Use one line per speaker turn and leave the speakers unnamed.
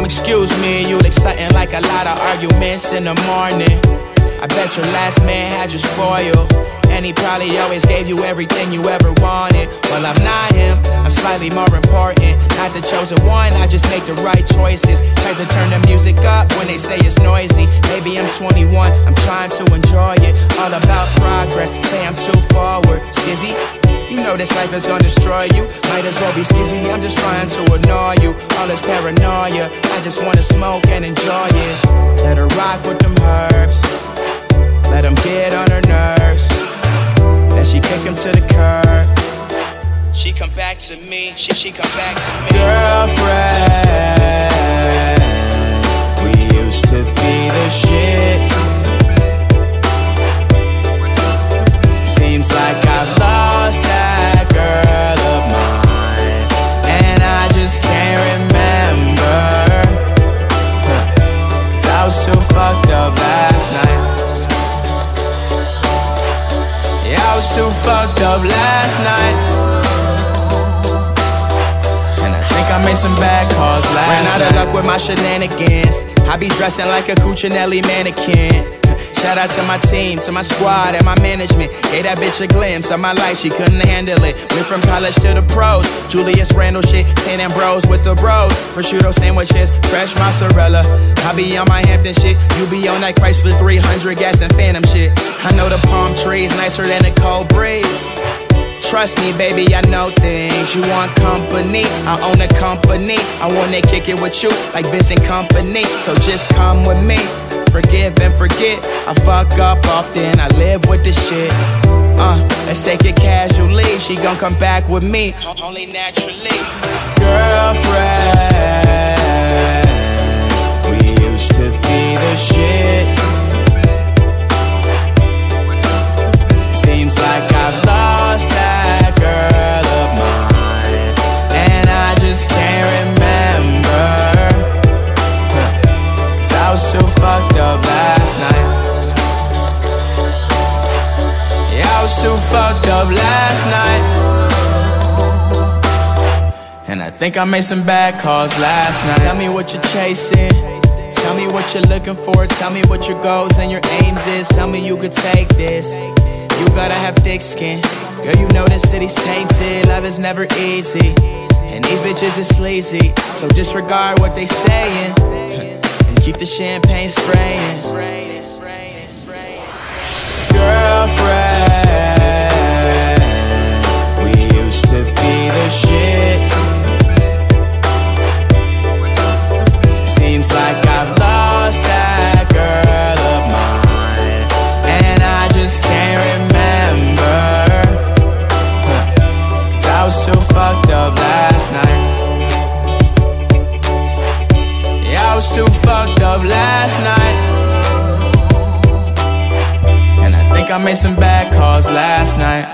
Excuse me, you exciting like a lot of arguments in the morning. I bet your last man had you spoiled, and he probably always gave you everything you ever wanted. Well, I'm not him, I'm slightly more important. Not the chosen one, I just make the right choices. Type to turn the music up when they say it's noisy. Maybe I'm 21, I'm trying to enjoy it. All about progress, say I'm too forward. Skizzy, you know this life is gonna destroy you. Might as well be skizzy, I'm just trying to annoy you. All this paranoia, I just wanna smoke and enjoy it. Let her rock with them herbs, let him get on her nerves. Then she kick him to the curb. She come back to me, she come back to me. Girlfriend, we used to be the shit. Seems like I've lost that girl of mine, and I just can't remember. Cause I was too fucked up last night. Yeah, I was too fucked up last night, and I think I made some bad calls last night. Ran out of luck with my shenanigans. I be dressing like a Cuccinelli mannequin. Shout out to my team, to my squad and my management. Gave that bitch a glimpse of my life, she couldn't handle it. Went from college to the pros, Julius Randle shit, St. Ambrose with the bros. Prosciutto sandwiches, fresh mozzarella. I be on my Hampton shit, you be on that Chrysler 300 gas and Phantom shit. I know the palm trees nicer than a cold breeze. Trust me, baby, I know things. You want company, I own a company. I wanna kick it with you like Vincent Company. So just come with me. Forgive and forget, I fuck up often, I live with this shit. Let's take it casually, she gon' come back with me, only naturally. Girlfriend, we used to be the shit. Seems like I've lost that girl of mine, and I just can't remember. Cause I was too fucked up last night. Yeah, I was too fucked up last night, and I think I made some bad calls last night. Tell me what you're chasing, tell me what you're looking for. Tell me what your goals and your aims is. Tell me you could take this. You gotta have thick skin. Girl, you know this city's tainted. Love is never easy, and these bitches is sleazy. So disregard what they saying, keep the champagne spraying. Girlfriend, we used to be the shit. Seems like I've lost that girl of mine, and I just can't remember. Cause I was too fucked up last night. I was too fucked up last night, and I think I made some bad calls last night.